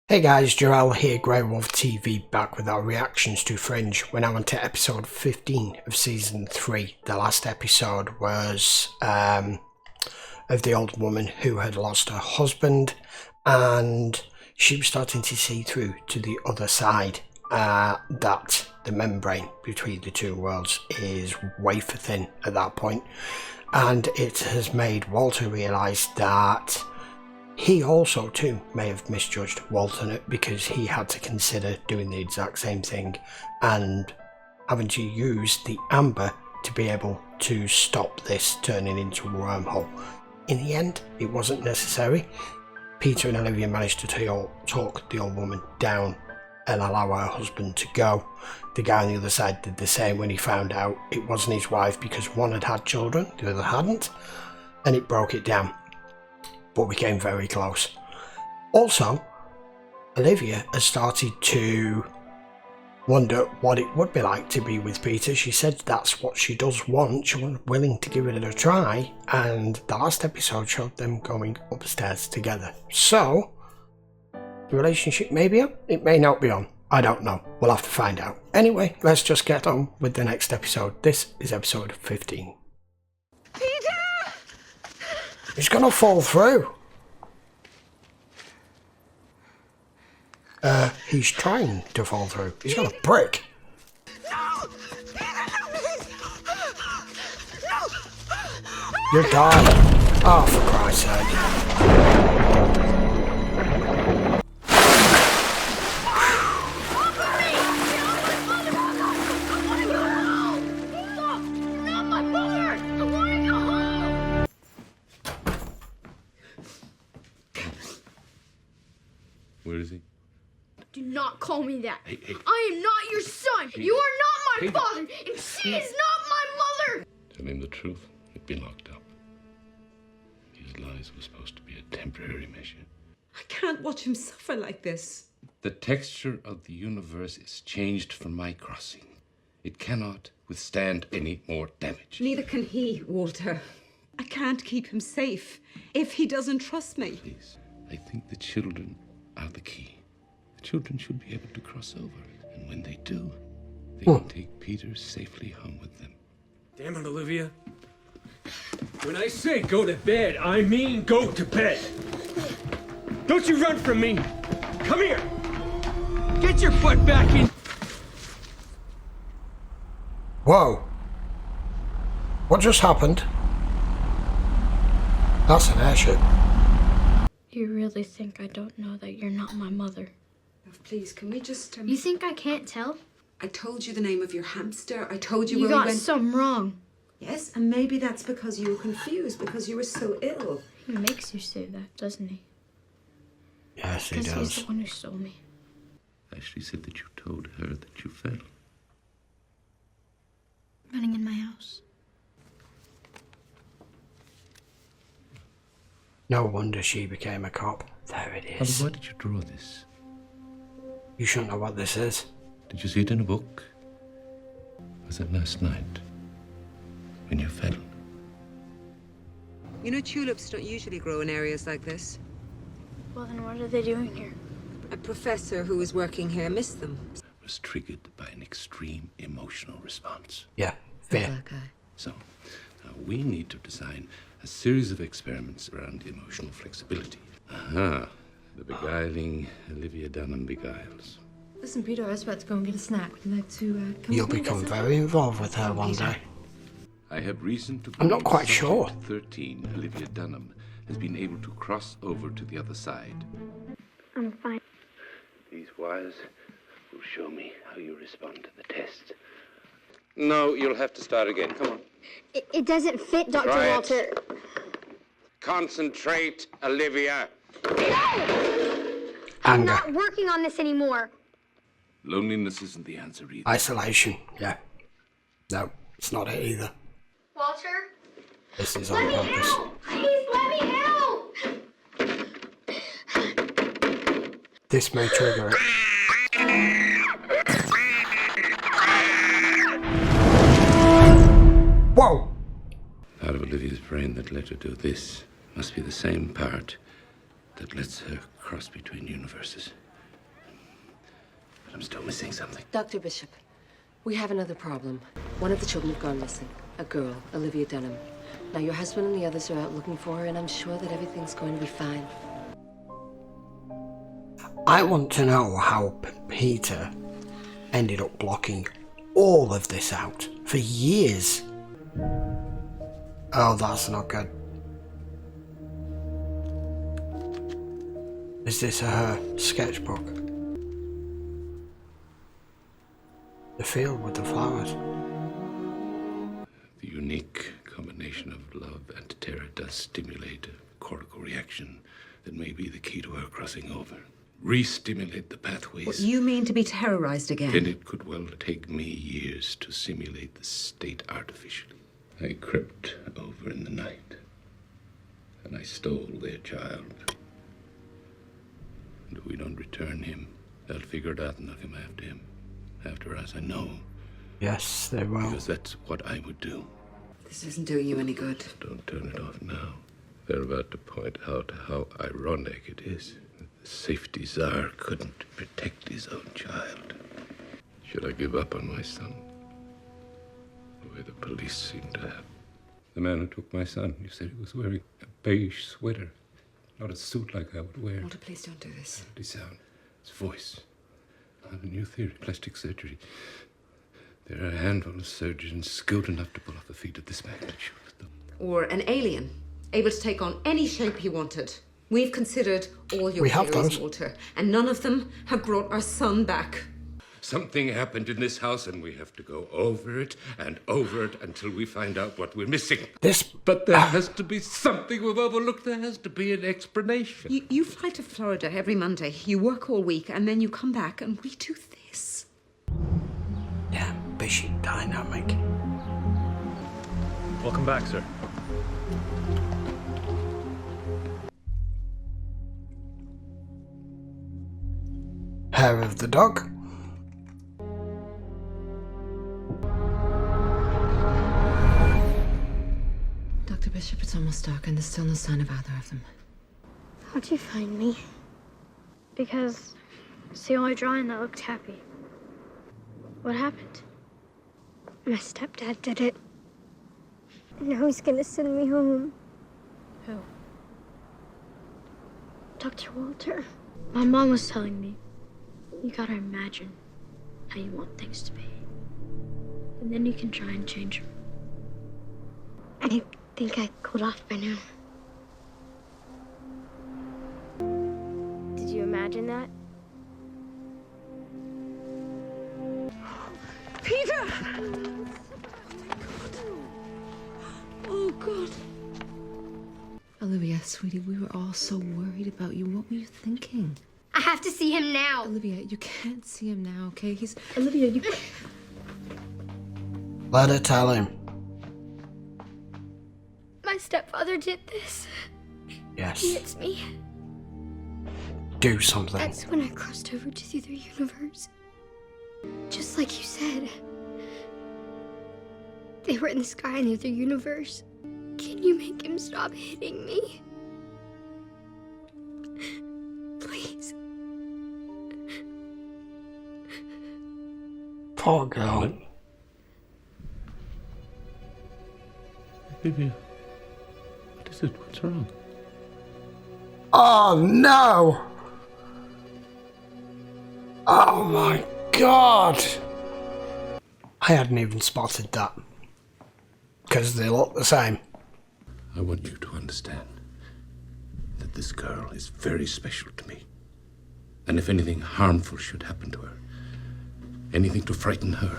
Hey guys, Joel here, Grey Wolf TV, back with our reactions to Fringe. We're now on to episode 15 of season 3. The last episode was of the old woman who had lost her husband, and she was starting to see through to the other side, that the membrane between the two worlds is wafer thin at that point, and it has made Walter realise that he also too may have misjudged Walter because he had to consider doing the exact same thing and having to use the amber to be able to stop this turning into a wormhole. In the end, it wasn't necessary. Peter and Olivia managed to talk the old woman down and allow her husband to go. The guy on the other side did the same when he found out it wasn't his wife because one had had children, the other hadn't, and it broke it down. But we came very close. Also, Olivia has started to wonder what it would be like to be with Peter. She said that's what she does want. She was willing to give it a try, and the last episode showed them going upstairs together. So, the relationship may be on, it may not be on. I don't know. We'll have to find out. Anyway, let's just get on with the next episode. This is episode 15. He's gonna fall through. He's trying to fall through. He's got a brick. No! You're dying. Oh, for Christ's sake. Where is he? Do not call me that. Hey. I am not your son. Peter. You are not my Peter. father, and she is not my mother. Tell him the truth. He'd be locked up. His lies were supposed to be a temporary measure. I can't watch him suffer like this. The texture of the universe is changed from my crossing. It cannot withstand any more damage. Neither can he, Walter. I can't keep him safe if he doesn't trust me. Please, I think the children are the key. The children should be able to cross over, and when they do, they can take Peter safely home with them. Damn it, Olivia. When I say go to bed, I mean go to bed. Don't you run from me. Come here. Get your butt back in. Whoa. What just happened? That's an airship. You really think I don't know that you're not my mother? Oh, please, can we just... You think I can't tell? I told you the name of your hamster. I told you You where we got went. some wrong. Yes, and maybe that's because you were confused, because you were so ill. He makes you say that, doesn't he? Yes, he Because he's does. the one who stole me. Ashley said that you told her that you fell. Running in my house. No wonder she became a cop. There it Mother, is. why did you draw this? You shouldn't know what this is. Did you see it in a book? Was it last night? When you fell? You know, tulips don't usually grow in areas like this. Well, then what are they doing here? A professor who was working here missed them. Was triggered by an extreme emotional response. Yeah, fear. That guy. So, now we need to design a series of experiments around emotional flexibility. Aha, the beguiling Olivia Dunham beguiles. Listen, Peter, I was about to go and get a snack. Would you like to come You'll with me? become That's it. very involved with her one day. I have reason to I'm not believe quite sure. Subject 13, Olivia Dunham, has been able to cross over to the other side. I'm fine. These wires will show me how you respond to the test. No, you'll have to start again. Come on. It doesn't fit, Dr. Try it. Walter. Concentrate, Olivia. I'm Anger. not working on this anymore. Loneliness isn't the answer either. Isolation. Yeah. No, it's not it either. Walter? This is on purpose. Please let me out! This may trigger it. Whoa! Part of Olivia's brain that let her do this must be the same part that lets her cross between universes. I'm still missing something. Dr. Bishop, we have another problem. One of the children have gone missing. A girl, Olivia Dunham. Now, your husband and the others are out looking for her, and I'm sure that everything's going to be fine. I want to know how Peter ended up blocking all of this out for years. Oh, that's not good. Is this her sketchbook? The field with the flowers. The unique combination of love and terror does stimulate a cortical reaction that may be the key to her crossing over. Re-stimulate the pathways. What, you mean to be terrorized again? Then it could well take me years to simulate the state artificially. I crept over in the night, and I stole their child. And if we don't return him, they'll figure it out and they'll come after him. After us, I know. Yes, they will. Because that's what I would do. This isn't doing you any good. Don't turn it off now. They're about to point out how ironic it is that the safety czar couldn't protect his own child. Should I give up on my son? The way the police seem to have. The man who took my son, you said he was wearing a beige sweater. Not a suit like I would wear. Walter, please don't do this. His sound, his voice. I have a new theory, plastic surgery. There are a handful of surgeons skilled enough to pull off a feat of this magnitude. Or an alien, able to take on any shape he wanted. We've considered all your theories, Walter, and none of them have brought our son back. Something happened in this house, and we have to go over it and over it until we find out what we're missing. But there has to be something we've overlooked. There has to be an explanation. You fly to Florida every Monday. You work all week, and then you come back, and we do this. Yeah, Bishop dynamic. Welcome back, sir. Hair of the dog. Dr. Bishop, it's almost dark and there's still no sign of either of them. How'd you find me? Because it's the only drawing that looked happy. What happened? My stepdad did it. Now he's gonna send me home. Who? Dr. Walter. My mom was telling me, you gotta imagine how you want things to be. And then you can try and change them. I think I cooled off by now. Did you imagine that? Peter! Oh, God. Olivia, sweetie, we were all so worried about you. What were you thinking? I have to see him now. Olivia, you can't see him now, okay? Olivia, you... Let her tell him. My stepfather did this. Yes. He hits me. Do something. That's when I crossed over to the other universe. Just like you said. They were in the sky in the other universe. Can you make him stop hitting me? Please. Poor girl. Olivia, what is it? What's wrong? Oh no! Oh my god! I hadn't even spotted that. Because they look the same. I want you to understand that this girl is very special to me. And if anything harmful should happen to her, anything to frighten her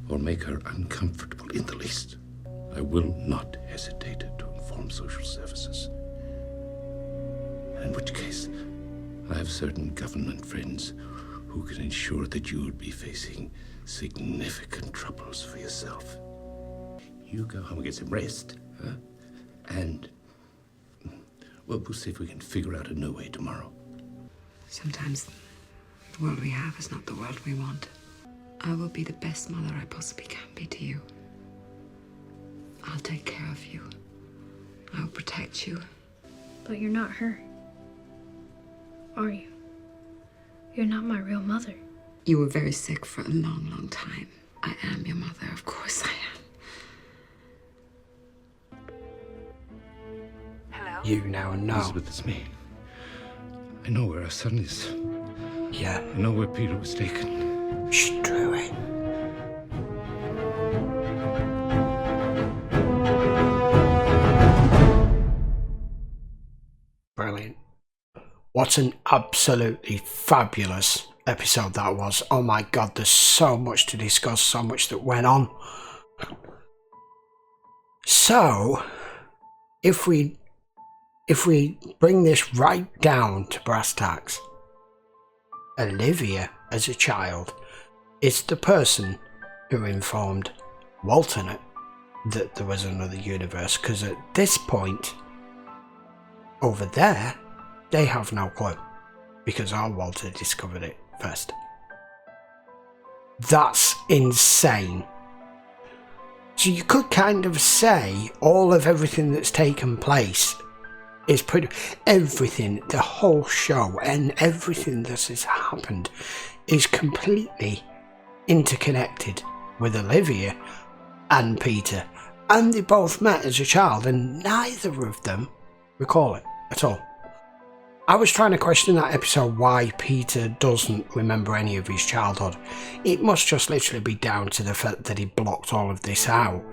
or make her uncomfortable in the least, I will not hesitate to inform social services. In which case, I have certain government friends who can ensure that you will be facing significant troubles for yourself. You go home and get some rest, huh? And, well, we'll see if we can figure out a new way tomorrow. Sometimes the world we have is not the world we want. I will be the best mother I possibly can be to you. I'll take care of you. I'll protect you. But you're not her. Are you? You're not my real mother. You were very sick for a long, long time. I am your mother, of course I am. Hello? You now know. Elizabeth, it's me. I know where our son is. Yeah. I know where Peter was taken. Shh, Drewy. Brilliant. What an absolutely fabulous episode that was. Oh my god, there's so much to discuss, so much that went on. So, if we bring this right down to brass tacks, Olivia, as a child, is the person who informed Walter that there was another universe, because at this point, over there, they have no clue, because our Walter discovered it first. That's insane. So you could kind of say all of everything that's taken place is pretty... everything, the whole show and everything that has happened is completely interconnected with Olivia and Peter. And they both met as a child and neither of them recall it at all. I was trying to question that episode why Peter doesn't remember any of his childhood. It must just literally be down to the fact that he blocked all of this out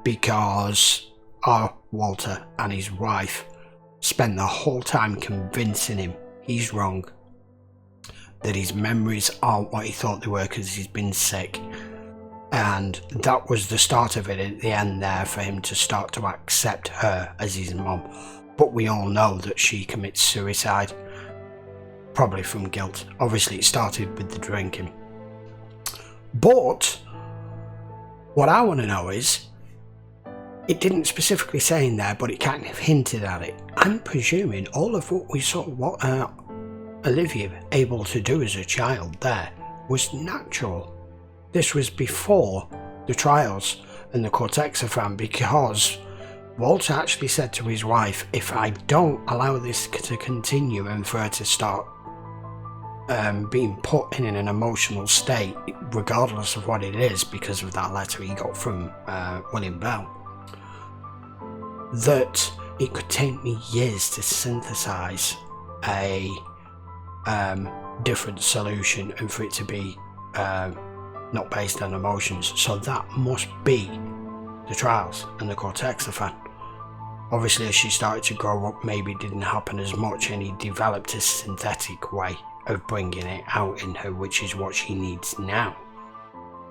because our Walter and his wife spent the whole time convincing him he's wrong, that his memories aren't what he thought they were because he's been sick. And that was the start of it at the end there, for him to start to accept her as his mom. But we all know that she commits suicide, probably from guilt. Obviously it started with the drinking. But what I want to know is, it didn't specifically say in there, but it kind of hinted at it. I'm presuming all of what we saw Olivia able to do as a child there was natural. This was before the trials and the Cortexophan, because Walter actually said to his wife, if I don't allow this to continue and for her to start being put in an emotional state, regardless of what it is, because of that letter he got from William Bell, that it could take me years to synthesize a different solution and for it to be not based on emotions. So that must be the trials and the Cortexophan. Obviously, as she started to grow up, maybe it didn't happen as much, and he developed a synthetic way of bringing it out in her, which is what she needs now.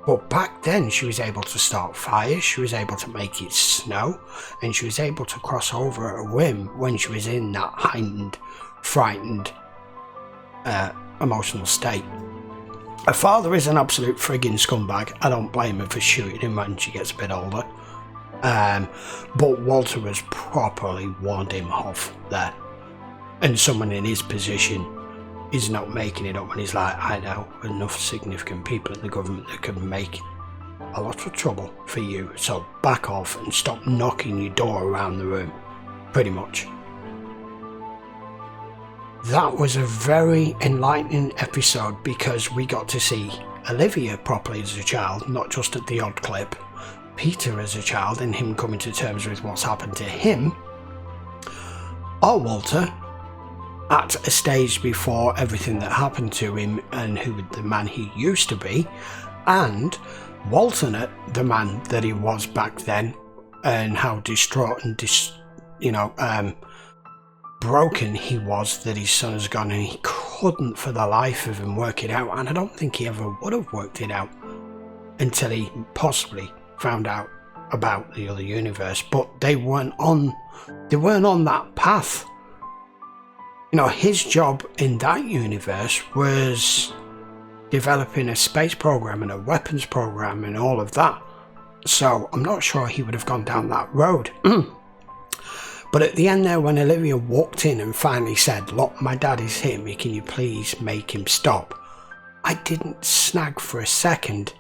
But back then, she was able to start fires, she was able to make it snow, and she was able to cross over at a whim when she was in that heightened, frightened, emotional state. Her father is an absolute frigging scumbag. I don't blame her for shooting him when she gets a bit older. But Walter has properly warned him off there. And someone in his position is not making it up when he's like, I know enough significant people in the government that could make a lot of trouble for you, so back off and stop knocking your door around the room, pretty much. That was a very enlightening episode because we got to see Olivia properly as a child, not just at the odd clip, Peter as a child and him coming to terms with what's happened to him, or Walter at a stage before everything that happened to him and who the man he used to be, and Walter, the man that he was back then, and how distraught and broken he was that his son has gone, and he couldn't for the life of him work it out. And I don't think he ever would have worked it out until he possibly found out about the other universe. But they weren't on that path. You know, his job in that universe was developing a space program and a weapons program and all of that. So I'm not sure he would have gone down that road. But at the end there, when Olivia walked in and finally said, look, my dad is here, can you please make him stop? I didn't snag for a second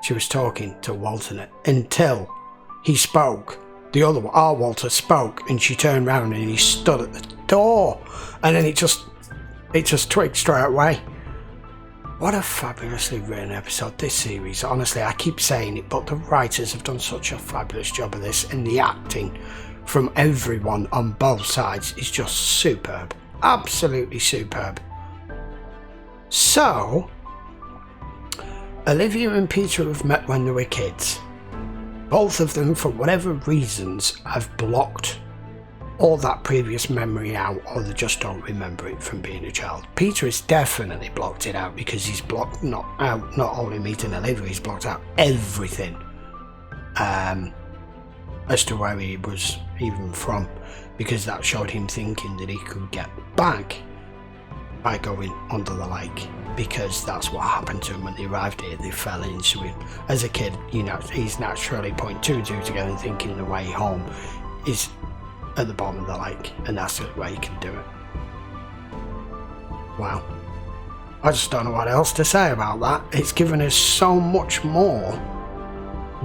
she was talking to Walter until he spoke. Our Walter spoke, and she turned round and he stood at the door, and then it just twigged straight away. What a fabulously written episode, this series. Honestly, I keep saying it, but the writers have done such a fabulous job of this, and the acting from everyone on both sides is just superb. Absolutely superb. So, Olivia and Peter have met when they were kids. Both of them, for whatever reasons, have blocked all that previous memory out, or they just don't remember it from being a child. Peter has definitely blocked it out because he's blocked not only meeting Olivia, he's blocked out everything as to where he was even from, because that showed him thinking that he could get back by going under the lake, because that's what happened to him when they arrived here. They fell into it. As a kid, you know, he's naturally putting two and two together and thinking the way home is at the bottom of the lake, and that's the way he can do it. Wow. I just don't know what else to say about that. It's given us so much more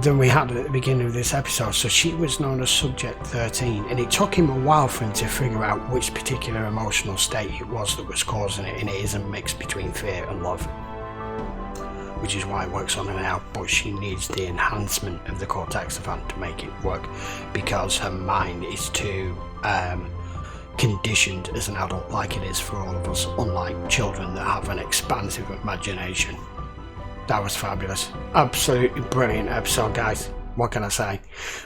than we had at the beginning of this episode. So she was known as Subject 13, and it took him a while for him to figure out which particular emotional state it was that was causing it, and it is a mix between fear and love, which is why it works on and out. But she needs the enhancement of the cortex event to make it work, because her mind is too conditioned as an adult, like it is for all of us, unlike children that have an expansive imagination. That was fabulous. Absolutely brilliant episode, guys. What can I say?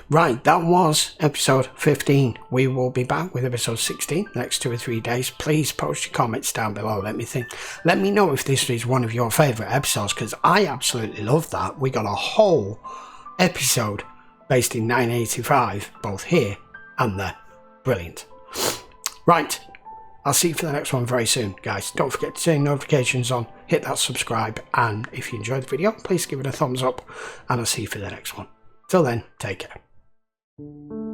Right, that was episode 15. We will be back with episode 16 next 2 or 3 days. Please post your comments down below. Let me think. Let me know if this is one of your favourite episodes, because I absolutely love that. We got a whole episode based in 985, both here and there. Brilliant. Right, I'll see you for the next one very soon, guys. Don't forget to turn notifications on, hit that subscribe, and if you enjoyed the video, please give it a thumbs up, and I'll see you for the next one. Till then, take care.